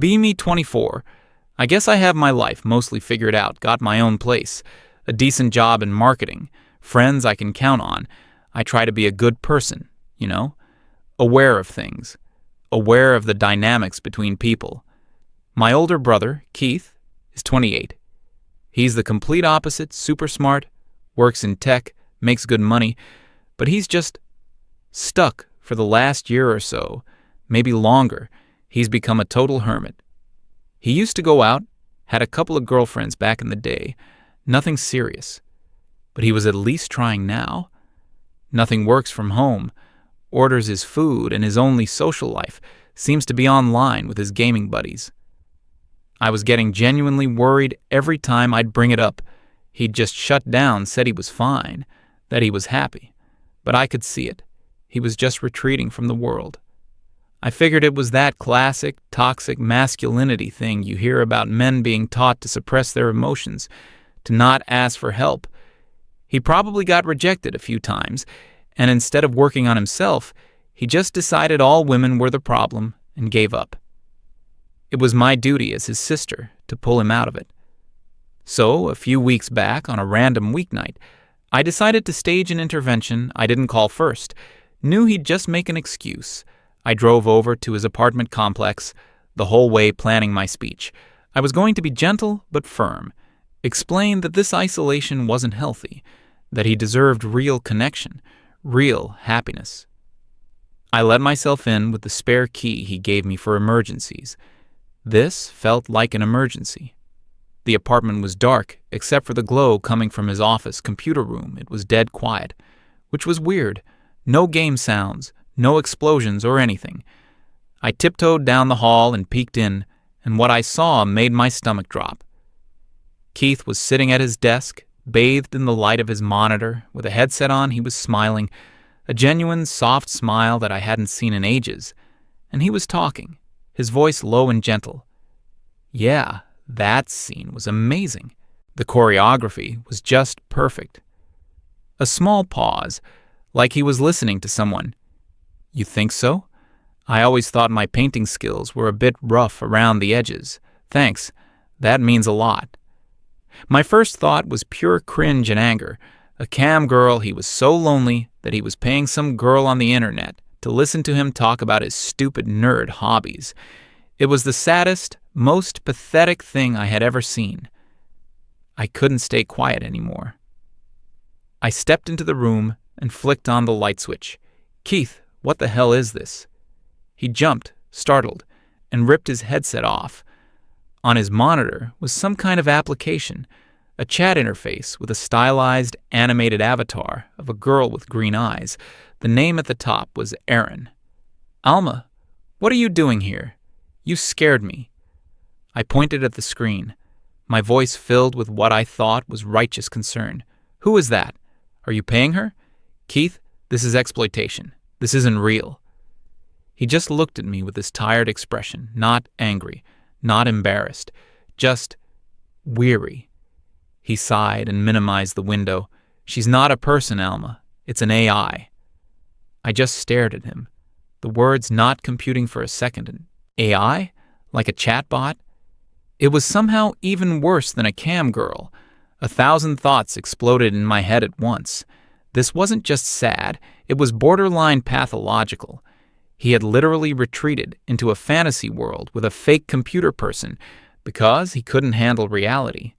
Be me 24. I guess I have my life mostly figured out, got my own place, a decent job in marketing, friends I can count on. I try to be a good person, aware of things, aware of the dynamics between people. My older brother, Keith, is 28. He's the complete opposite, super smart, works in tech, makes good money, but he's just stuck for the last year or so, maybe longer. He's become a total hermit. He used to go out, had a couple of girlfriends back in the day, nothing serious. But he was at least trying now. Nothing works from home, orders his food, and his only social life seems to be online with his gaming buddies. I was getting genuinely worried every time I'd bring it up. He'd just shut down, said he was fine, that he was happy. But I could see it. He was just retreating from the world. I figured it was that classic, toxic masculinity thing you hear about men being taught to suppress their emotions, to not ask for help. He probably got rejected a few times, and instead of working on himself, he just decided all women were the problem and gave up. It was my duty as his sister to pull him out of it. So, a few weeks back, on a random weeknight, I decided to stage an intervention I didn't call first. Knew he'd just make an excuse. I drove over to his apartment complex, the whole way planning my speech. I was going to be gentle but firm, explain that this isolation wasn't healthy, that he deserved real connection, real happiness. I let myself in with the spare key he gave me for emergencies. This felt like an emergency. The apartment was dark, except for the glow coming from his office computer room. It was dead quiet, which was weird. No game sounds, no explosions or anything. I tiptoed down the hall and peeked in, and what I saw made my stomach drop. Keith was sitting at his desk, bathed in the light of his monitor. With a headset on, he was smiling, a genuine, soft smile that I hadn't seen in ages. And he was talking, his voice low and gentle. Yeah, that scene was amazing. The choreography was just perfect. A small pause, like he was listening to someone. You think so? I always thought my painting skills were a bit rough around the edges. Thanks. That means a lot. My first thought was pure cringe and anger. A cam girl, he was so lonely that he was paying some girl on the internet to listen to him talk about his stupid nerd hobbies. It was the saddest, most pathetic thing I had ever seen. I couldn't stay quiet anymore. I stepped into the room and flicked on the light switch. Keith, what the hell is this? He jumped, startled, and ripped his headset off. On his monitor was some kind of application, a chat interface with a stylized, animated avatar of a girl with green eyes. The name at the top was Erin. Alma, what are you doing here? You scared me. I pointed at the screen, my voice filled with what I thought was righteous concern. Who is that? Are you paying her? Keith, this is exploitation. This isn't real. He just looked at me with this tired expression, not angry, not embarrassed, just weary. He sighed and minimized the window. She's not a person, Alma. It's an AI. I just stared at him, the words not computing for a second. An AI? Like a chatbot? It was somehow even worse than a cam girl. 1,000 thoughts exploded in my head at once. This wasn't just sad, it was borderline pathological. He had literally retreated into a fantasy world with a fake computer person because he couldn't handle reality.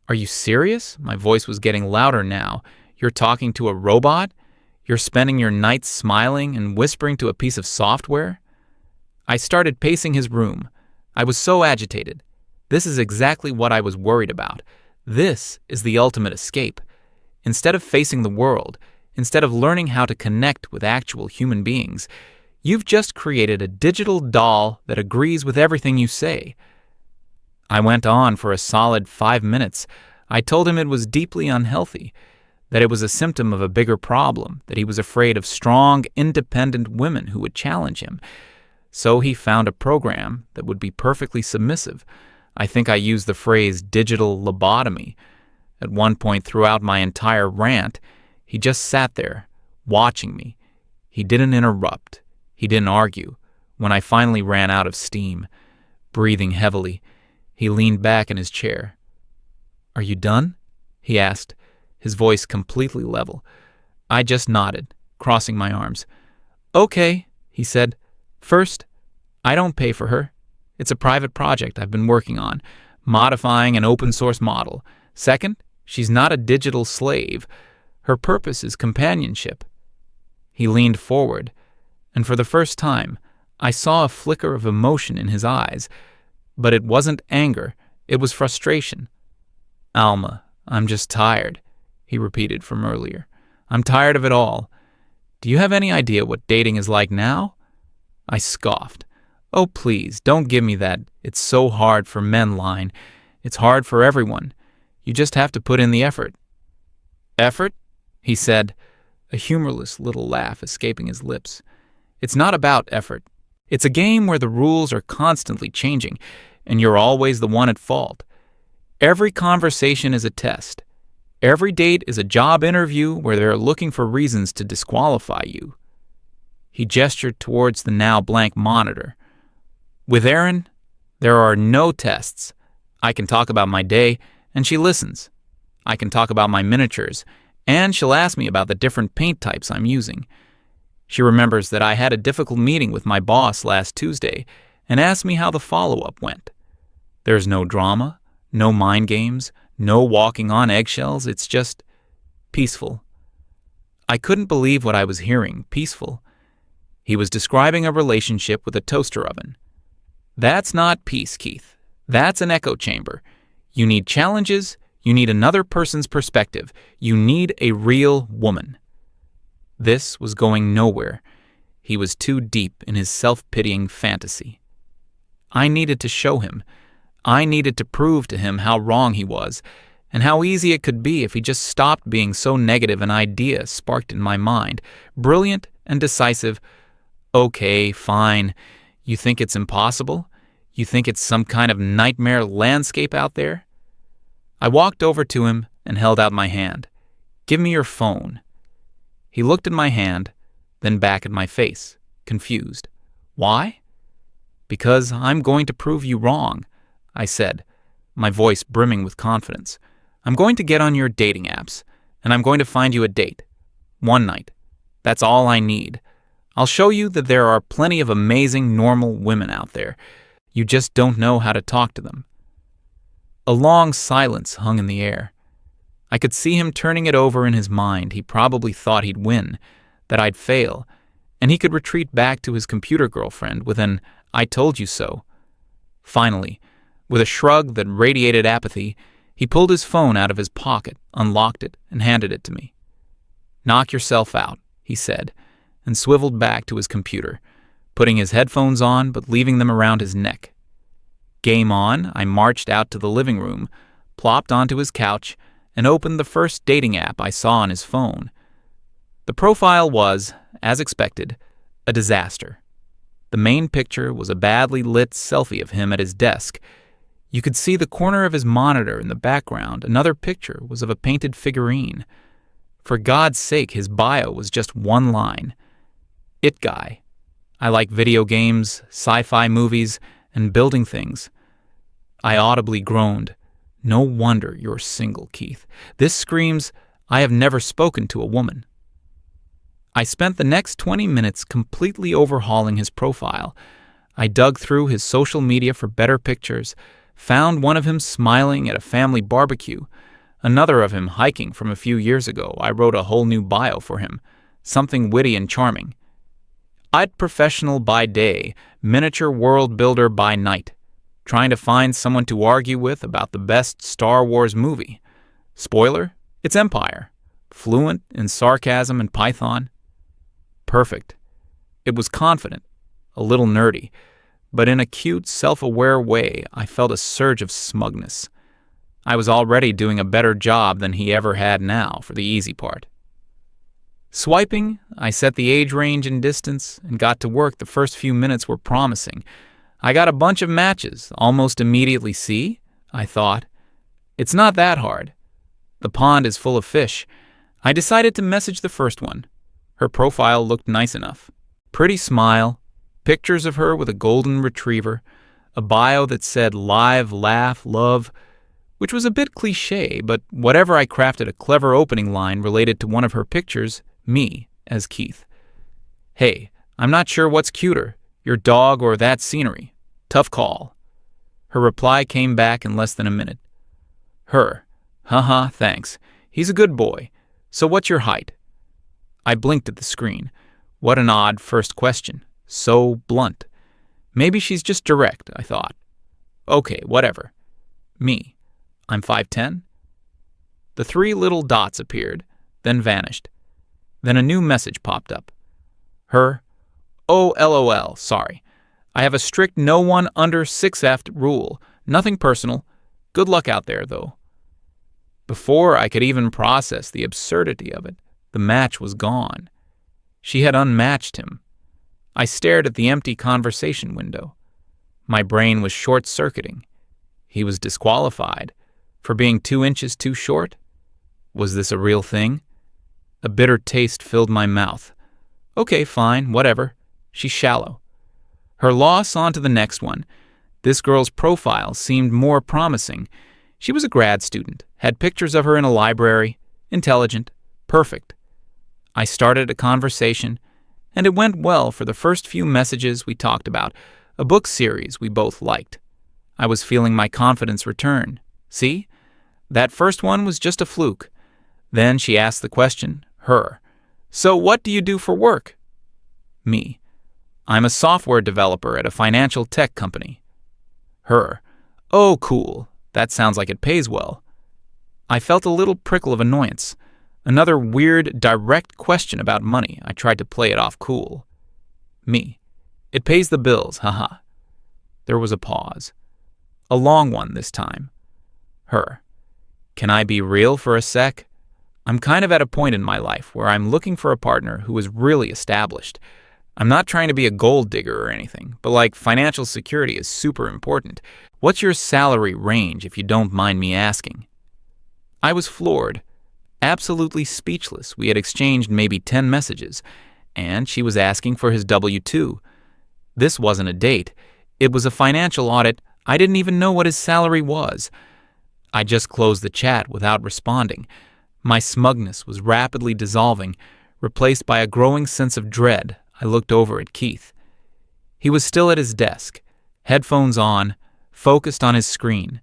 Are you serious? My voice was getting louder now. You're talking to a robot? You're spending your nights smiling and whispering to a piece of software? I started pacing his room. I was so agitated. This is exactly what I was worried about. This is the ultimate escape. Instead of facing the world, instead of learning how to connect with actual human beings, you've just created a digital doll that agrees with everything you say. I went on for a solid 5 minutes. I told him it was deeply unhealthy, that it was a symptom of a bigger problem, that he was afraid of strong, independent women who would challenge him. So he found a program that would be perfectly submissive. I think I used the phrase digital lobotomy. At one point throughout my entire rant, he just sat there, watching me. He didn't interrupt. He didn't argue. When I finally ran out of steam, Breathing heavily, he leaned back in his chair. "Are you done?" he asked, his voice completely level. I just nodded, crossing my arms. "Okay," he said. "First, I don't pay for her. It's a private project I've been working on, modifying an open-source model. Second, she's not a digital slave. Her purpose is companionship." He leaned forward, and for the first time, I saw a flicker of emotion in his eyes. But it wasn't anger, it was frustration. "Alma, I'm just tired," he repeated from earlier. "I'm tired of it all. Do you have any idea what dating is like now?" I scoffed. "Oh, please, don't give me that 'it's so hard for men' line. It's hard for everyone. You just have to put in the effort." "Effort?" he said, a humorless little laugh escaping his lips. "It's not about effort. It's a game where the rules are constantly changing, and you're always the one at fault. Every conversation is a test. Every date is a job interview where they're looking for reasons to disqualify you." He gestured towards the now blank monitor. "With Erin, there are no tests. I can talk about my day, and she listens. I can talk about my miniatures, and she'll ask me about the different paint types I'm using. She remembers that I had a difficult meeting with my boss last Tuesday and asked me how the follow-up went. There's no drama, no mind games, no walking on eggshells. It's just peaceful." I couldn't believe what I was hearing, peaceful. He was describing a relationship with a toaster oven. That's not peace, Keith. That's an echo chamber. You need challenges. You need another person's perspective. You need a real woman. This was going nowhere. He was too deep in his self-pitying fantasy. I needed to show him. I needed to prove to him how wrong he was, and how easy it could be if he just stopped being so negative. An idea sparked in my mind, brilliant and decisive. "Okay, fine. You think it's impossible? You think it's some kind of nightmare landscape out there?" I walked over to him and held out my hand. "Give me your phone." He looked at my hand, then back at my face, confused. "Why?" "Because I'm going to prove you wrong," I said, my voice brimming with confidence. "I'm going to get on your dating apps, and I'm going to find you a date. One night. That's all I need. I'll show you that there are plenty of amazing, normal women out there. You just don't know how to talk to them." A long silence hung in the air. I could see him turning it over in his mind. He probably thought he'd win, that I'd fail, and he could retreat back to his computer girlfriend with an "I told you so." Finally, with a shrug that radiated apathy, he pulled his phone out of his pocket, unlocked it, and handed it to me. "Knock yourself out," he said, and swiveled back to his computer, putting his headphones on but leaving them around his neck. Game on, I marched out to the living room, plopped onto his couch, and opened the first dating app I saw on his phone. The profile was, as expected, a disaster. The main picture was a badly lit selfie of him at his desk. You could see the corner of his monitor in the background. Another picture was of a painted figurine. For God's sake, his bio was just one line. "It guy. I like video games, sci-fi movies, and building things." I audibly groaned. "No wonder you're single, Keith. This screams, I have never spoken to a woman." I spent the next 20 minutes completely overhauling his profile. I dug through his social media for better pictures, found one of him smiling at a family barbecue, another of him hiking from a few years ago. I wrote a whole new bio for him, something witty and charming. "I'd professional by day, miniature world builder by night. Trying to find someone to argue with about the best Star Wars movie. Spoiler, it's Empire. Fluent in sarcasm and Python." Perfect. It was confident, a little nerdy, but in a cute, self-aware way, I felt a surge of smugness. I was already doing a better job than he ever had now for the easy part. Swiping, I set the age range and distance and got to work. The first few minutes were promising. I got a bunch of matches, almost immediately. See, I thought. It's not that hard. The pond is full of fish. I decided to message the first one. Her profile looked nice enough. Pretty smile, pictures of her with a golden retriever, A bio that said live, laugh, love, which was a bit cliche, but whatever, I crafted a clever opening line related to one of her pictures, me, as Keith. Hey, I'm not sure what's cuter, your dog or that scenery. Tough call. Her reply came back in less than a minute. Her. Haha, thanks. He's a good boy. So what's your height? I blinked at the screen. What an odd first question. So blunt. Maybe she's just direct, I thought. Okay, whatever. Me. I'm 5'10". The 3 little dots appeared, then vanished. Then a new message popped up. Her. Oh, LOL, sorry. I have a strict no one under 6F rule. Nothing personal. Good luck out there, though. Before I could even process the absurdity of it, the match was gone. She had unmatched him. I stared at the empty conversation window. My brain was short-circuiting. He was disqualified. For being 2 inches too short? Was this a real thing? A bitter taste filled my mouth. Okay, fine, whatever. She's shallow. Her loss, on to the next one. This girl's profile seemed more promising. She was a grad student, had pictures of her in a library, intelligent, perfect. I started a conversation, and it went well for the first few messages. We talked about a book series we both liked. I was feeling my confidence return. See? That first one was just a fluke. Then she asked the question, her. So what do you do for work? Me. I'm a software developer at a financial tech company. Her. Oh, cool. That sounds like it pays well. I felt a little prickle of annoyance. Another weird, direct question about money. I tried to play it off cool. Me. It pays the bills, haha. There was a pause. A long one this time. Her. Can I be real for a sec? I'm kind of at a point in my life where I'm looking for a partner who is really established. I'm not trying to be a gold digger or anything, but financial security is super important. What's your salary range, if you don't mind me asking? I was floored, absolutely speechless. We had exchanged maybe 10 messages, and she was asking for his W-2. This wasn't a date. It was a financial audit. I didn't even know what his salary was. I just closed the chat without responding. My smugness was rapidly dissolving, replaced by a growing sense of dread. I looked over at Keith. He was still at his desk, headphones on, focused on his screen,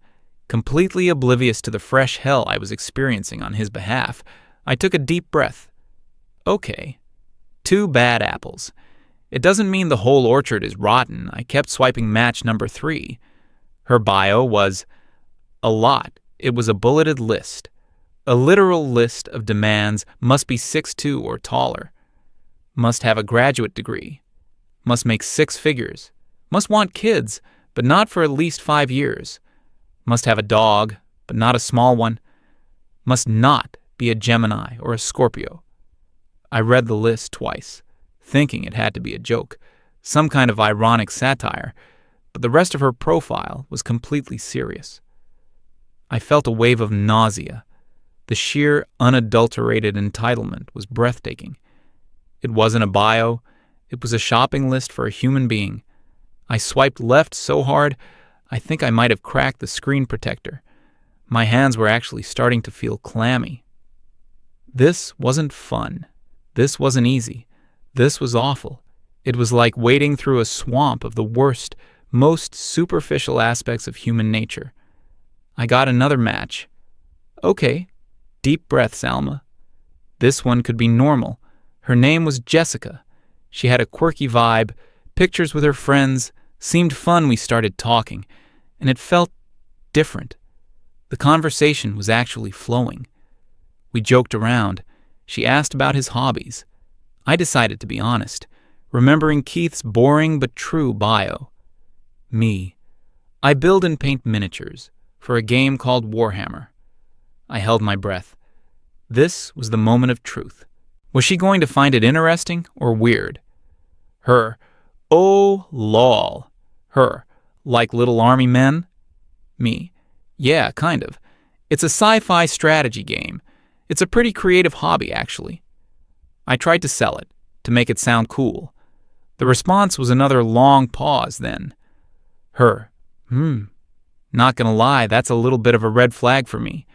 completely oblivious to the fresh hell I was experiencing on his behalf. I took a deep breath. Okay. 2 bad apples. It doesn't mean the whole orchard is rotten. I kept swiping match number 3. Her bio was a lot. It was a bulleted list. A literal list of demands. Must be 6'2" or taller. Must have a graduate degree. Must make 6 figures. Must want kids, but not for at least 5 years. Must have a dog, but not a small one. Must not be a Gemini or a Scorpio. I read the list twice, thinking it had to be a joke, some kind of ironic satire, but the rest of her profile was completely serious. I felt a wave of nausea. The sheer, unadulterated entitlement was breathtaking. It wasn't a bio. It was a shopping list for a human being. I swiped left so hard, I think I might have cracked the screen protector. My hands were actually starting to feel clammy. This wasn't fun. This wasn't easy. This was awful. It was like wading through a swamp of the worst, most superficial aspects of human nature. I got another match. Okay. Deep breaths, Alma. This one could be normal. Her name was Jessica. She had a quirky vibe, pictures with her friends, seemed fun. We started talking, and it felt different. The conversation was actually flowing. We joked around. She asked about his hobbies. I decided to be honest, remembering Keith's boring but true bio. Me. I build and paint miniatures for a game called Warhammer. I held my breath. This was the moment of truth. Was she going to find it interesting or weird? Her. Oh, lol. Her. Like Little Army Men? Me. Yeah, kind of. It's a sci-fi strategy game. It's a pretty creative hobby, actually. I tried to sell it, to make it sound cool. The response was another long pause then. Her. Not gonna lie, that's a little bit of a red flag for me.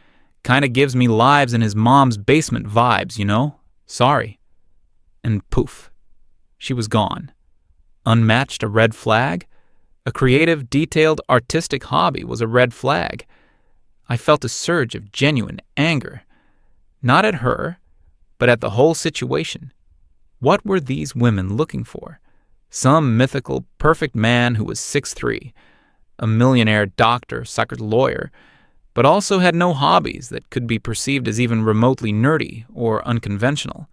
Kinda gives me Lives in his mom's basement vibes, you know? Sorry. And poof. She was gone. Unmatched a red flag? A creative, detailed, artistic hobby was a red flag. I felt a surge of genuine anger. Not at her, but at the whole situation. What were these women looking for? Some mythical, perfect man who was 6'3", a millionaire doctor, suckered lawyer, but also had no hobbies that could be perceived as even remotely nerdy or unconventional.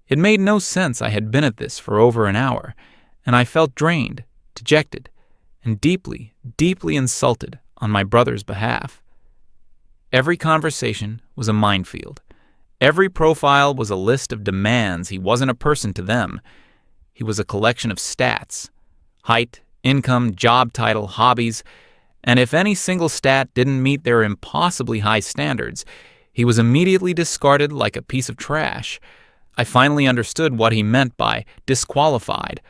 It made no sense I had been at this for over an hour, and I felt drained, dejected, and deeply, deeply insulted on my brother's behalf. Every conversation was a minefield. Every profile was a list of demands. He wasn't a person to them. He was a collection of stats: height, income, job title, hobbies, and if any single stat didn't meet their impossibly high standards, he was immediately discarded like a piece of trash. I finally understood what he meant by disqualified.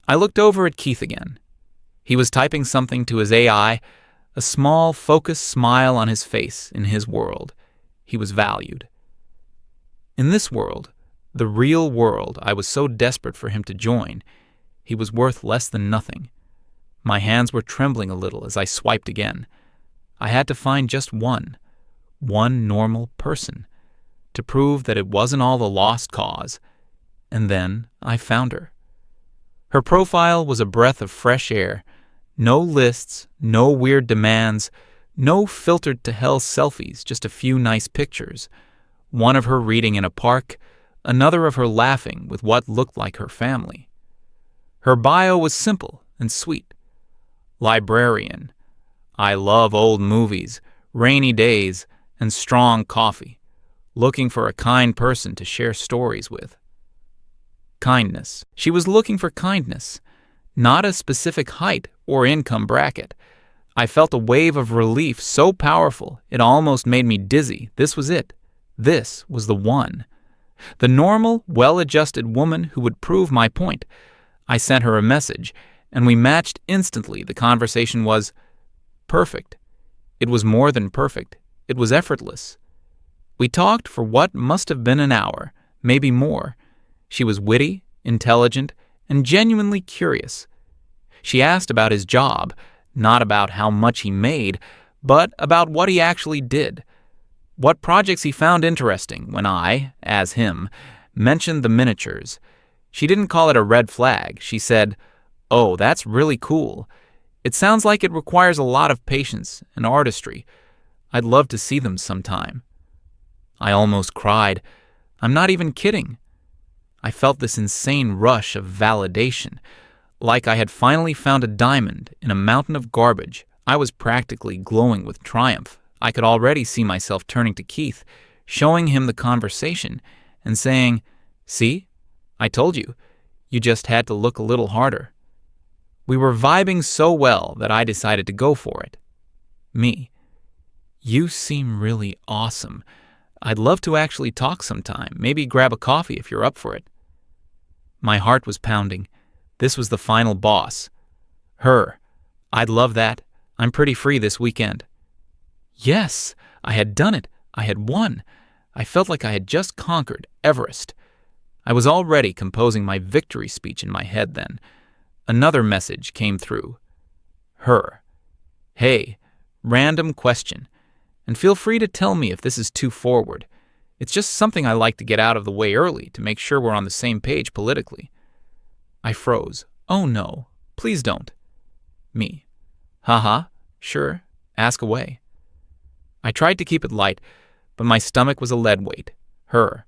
I looked over at Keith again. He was typing something to his AI, a small, focused smile on his face in his world. He was valued. In this world, the real world I was so desperate for him to join, he was worth less than nothing. My hands were trembling a little as I swiped again. I had to find just one normal person, to prove that it wasn't all the lost cause. And then I found her. Her profile was a breath of fresh air. No lists, no weird demands, no filtered to hell selfies, just a few nice pictures. One of her reading in a park, another of her laughing with what looked like her family. Her bio was simple and sweet. Librarian. I love old movies, rainy days, and strong coffee. Looking for a kind person to share stories with. Kindness. She was looking for kindness, not a specific height or income bracket. I felt a wave of relief so powerful it almost made me dizzy. This was it. This was the one. The normal, well-adjusted woman who would prove my point. I sent her a message, and we matched instantly. The conversation was perfect. It was more than perfect. It was effortless. We talked for what must have been an hour, maybe more. She was witty, intelligent, and genuinely curious. She asked about his job, not about how much he made, but about what he actually did. What projects he found interesting when I, as him, mentioned the miniatures. She didn't call it a red flag. She said, "Oh, that's really cool. It sounds like it requires a lot of patience and artistry. I'd love to see them sometime." I almost cried. I'm not even kidding. I felt this insane rush of validation, like I had finally found a diamond in a mountain of garbage. I was practically glowing with triumph. I could already see myself turning to Keith, showing him the conversation, and saying, "See? I told you. You just had to look a little harder." We were vibing so well that I decided to go for it. Me. "You seem really awesome. I'd love to actually talk sometime, maybe grab a coffee if you're up for it." My heart was pounding. This was the final boss. Her. "I'd love that. I'm pretty free this weekend." Yes, I had done it. I had won. I felt like I had just conquered Everest. I was already composing my victory speech in my head then. Another message came through. Her. "Hey, random question. And feel free to tell me if this is too forward. It's just something I like to get out of the way early to make sure we're on the same page politically." I froze. "Oh no, please don't." Me. "Haha, sure, ask away." I tried to keep it light, but my stomach was a lead weight. Her.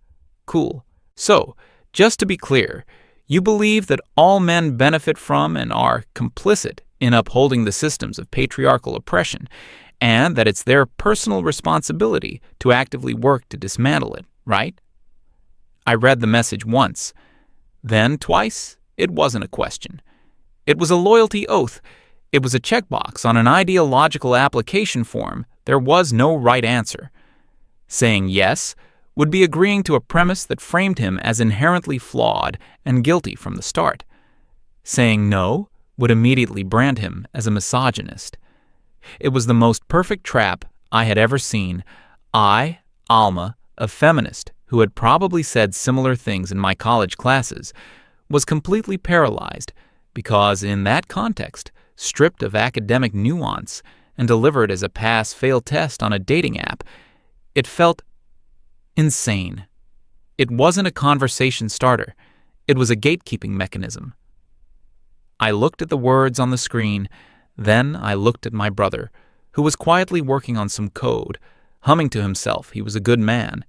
"Cool. So, just to be clear, you believe that all men benefit from and are complicit in upholding the systems of patriarchal oppression, and that it's their personal responsibility to actively work to dismantle it, right?" I read the message once. Then twice, it wasn't a question. It was a loyalty oath. It was a checkbox on an ideological application form. There was no right answer. Saying yes would be agreeing to a premise that framed him as inherently flawed and guilty from the start. Saying no would immediately brand him as a misogynist. It was the most perfect trap I had ever seen. I, Alma, a feminist who had probably said similar things in my college classes, was completely paralyzed because, in that context, stripped of academic nuance and delivered as a pass-fail test on a dating app, it felt insane. It wasn't a conversation starter. It was a gatekeeping mechanism. I looked at the words on the screen, then I looked at my brother, who was quietly working on some code, humming to himself he was a good man.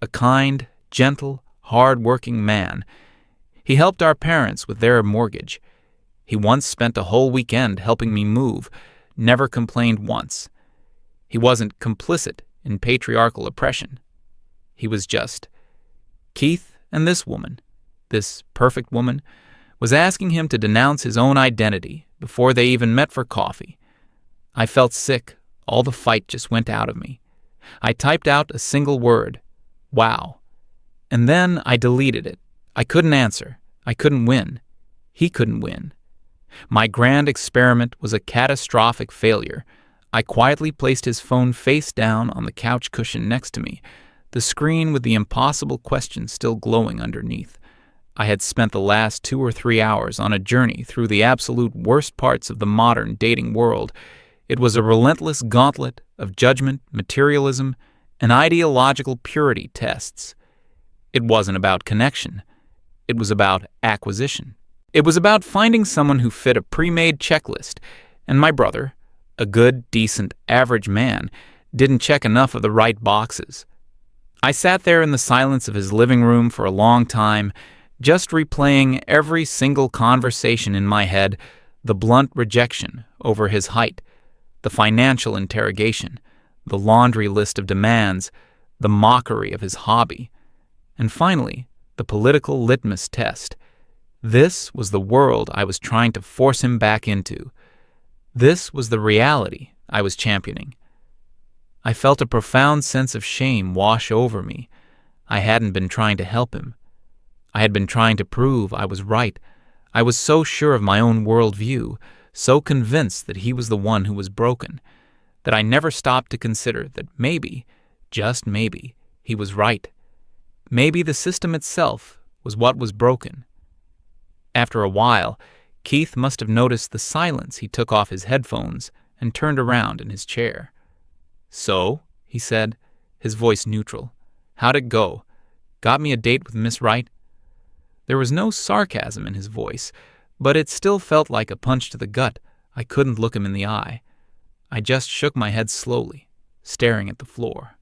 A kind, gentle, hard-working man. He helped our parents with their mortgage. He once spent a whole weekend helping me move, never complained once. He wasn't complicit in patriarchal oppression. He was just. Keith and this woman, this perfect woman, was asking him to denounce his own identity before they even met for coffee. I felt sick. All the fight just went out of me. I typed out a single word. Wow. And then I deleted it. I couldn't answer. I couldn't win. He couldn't win. My grand experiment was a catastrophic failure. I quietly placed his phone face down on the couch cushion next to me, the screen with the impossible question still glowing underneath. I had spent the last 2 or 3 hours on a journey through the absolute worst parts of the modern dating world. It was a relentless gauntlet of judgment, materialism, and ideological purity tests. It wasn't about connection. It was about acquisition. It was about finding someone who fit a pre-made checklist, and my brother, a good, decent, average man, didn't check enough of the right boxes. I sat there in the silence of his living room for a long time, just replaying every single conversation in my head, the blunt rejection over his height, the financial interrogation, the laundry list of demands, the mockery of his hobby, and finally, the political litmus test. This was the world I was trying to force him back into. This was the reality I was championing. I felt a profound sense of shame wash over me. I hadn't been trying to help him. I had been trying to prove I was right. I was so sure of my own worldview, so convinced that he was the one who was broken, that I never stopped to consider that maybe, just maybe, he was right. Maybe the system itself was what was broken. After a while, Keith must have noticed the silence he took off his headphones and turned around in his chair. "So," he said, his voice neutral, "how'd it go? Got me a date with Miss Wright?" There was no sarcasm in his voice, but it still felt like a punch to the gut. I couldn't look him in the eye. I just shook my head slowly, staring at the floor.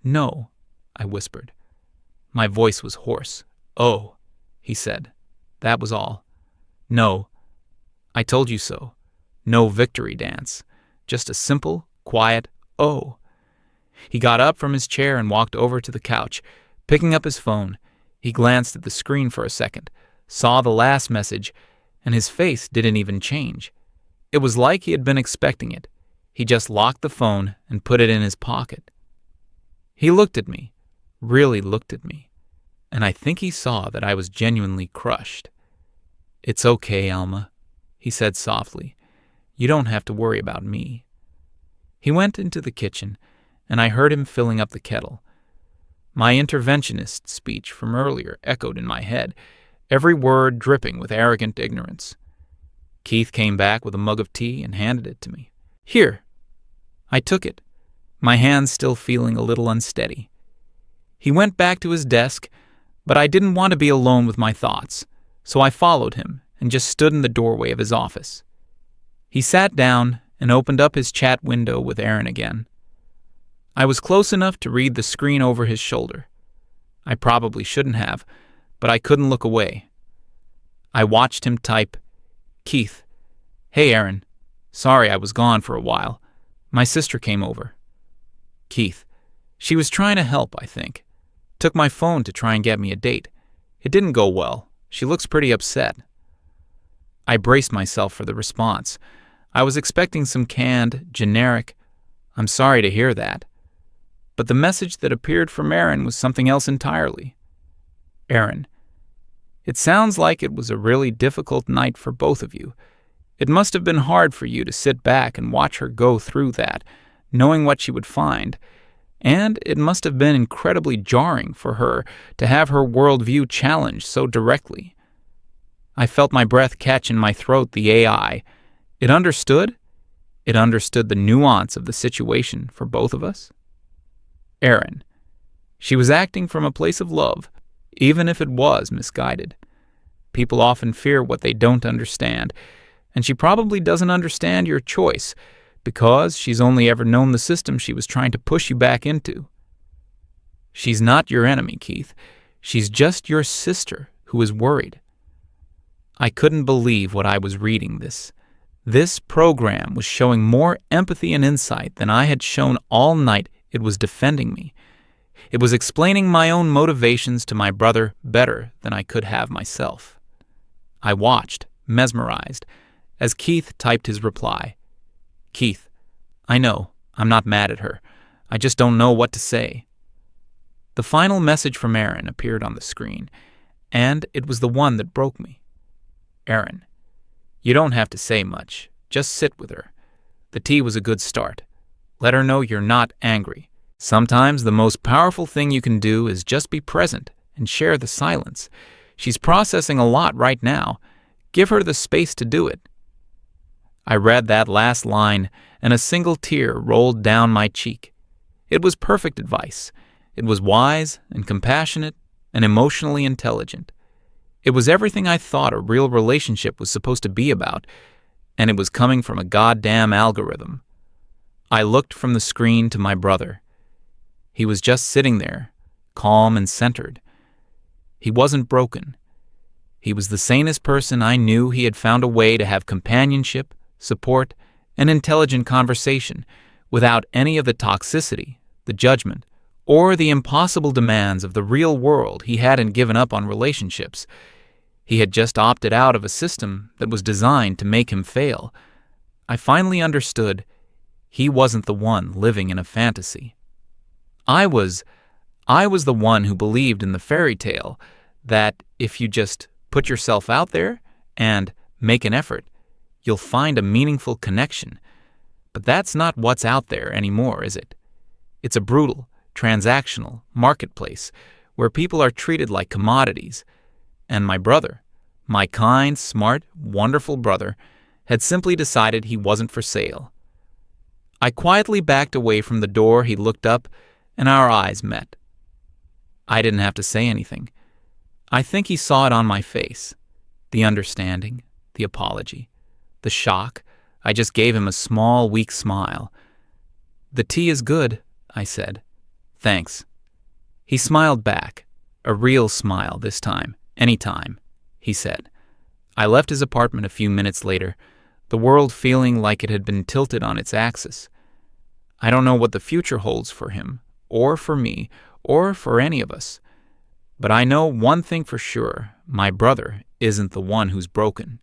"No," I whispered. My voice was hoarse. "Oh," he said. That was all. "No. I told you so. No victory dance. Just a simple, quiet, oh." He got up from his chair and walked over to the couch. Picking up his phone, he glanced at the screen for a second, saw the last message, and his face didn't even change. It was like he had been expecting it. He just locked the phone and put it in his pocket. He looked at me, really looked at me, and I think he saw that I was genuinely crushed. "It's okay, Alma," he said softly. "You don't have to worry about me." He went into the kitchen, and I heard him filling up the kettle. My interventionist speech from earlier echoed in my head, every word dripping with arrogant ignorance. Keith came back with a mug of tea and handed it to me. "Here." I took it, my hands still feeling a little unsteady. He went back to his desk, but I didn't want to be alone with my thoughts, so I followed him and just stood in the doorway of his office. He sat down and opened up his chat window with Aaron again. I was close enough to read the screen over his shoulder. I probably shouldn't have, but I couldn't look away. I watched him type, "Keith, hey Aaron, sorry I was gone for a while. My sister came over." Keith, she was trying to help, I think. Took my phone to try and get me a date. It didn't go well. She looks pretty upset. I braced myself for the response. I was expecting some canned, generic, "I'm sorry to hear that." But the message that appeared from Aaron was something else entirely. "Aaron, it sounds like it was a really difficult night for both of you. It must have been hard for you to sit back and watch her go through that, knowing what she would find. And it must have been incredibly jarring for her to have her worldview challenged so directly. I felt my breath catch in my throat. The AI. It understood. It understood the nuance of the situation for both of us. Erin. She was acting from a place of love, even if it was misguided. People often fear what they don't understand, and she probably doesn't understand your choice because she's only ever known the system she was trying to push you back into. She's not your enemy, Keith. She's just your sister who is worried. I couldn't believe what I was reading. This program was showing more empathy and insight than I had shown all night. It was defending me. It was explaining my own motivations to my brother better than I could have myself. I watched, mesmerized, as Keith typed his reply. Keith, I know, I'm not mad at her. I just don't know what to say. The final message from Erin appeared on the screen, and it was the one that broke me. Erin, you don't have to say much. Just sit with her. The tea was a good start. Let her know you're not angry. Sometimes the most powerful thing you can do is just be present and share the silence. She's processing a lot right now. Give her the space to do it. I read that last line, and a single tear rolled down my cheek. It was perfect advice. It was wise and compassionate and emotionally intelligent. It was everything I thought a real relationship was supposed to be about, and it was coming from a goddamn algorithm. I looked from the screen to my brother. He was just sitting there, calm and centered. He wasn't broken. He was the sanest person I knew. He had found a way to have companionship, support, and intelligent conversation without any of the toxicity, the judgment, or the impossible demands of the real world. He hadn't given up on relationships. He had just opted out of a system that was designed to make him fail. I finally understood he wasn't the one living in a fantasy. I was the one who believed in the fairy tale that if you just put yourself out there and make an effort, you'll find a meaningful connection. But that's not what's out there anymore, is it? It's a brutal, transactional marketplace where people are treated like commodities. And my brother, my kind, smart, wonderful brother, had simply decided he wasn't for sale. I quietly backed away from the door. He looked up, and our eyes met. I didn't have to say anything. I think he saw it on my face. The understanding, the apology, the shock. I just gave him a small, weak smile. "The tea is good," I said. "Thanks." He smiled back, a real smile this time. "Anytime," he said. I left his apartment a few minutes later, the world feeling like it had been tilted on its axis. I don't know what the future holds for him, or for me, or for any of us. But I know one thing for sure: my brother isn't the one who's broken.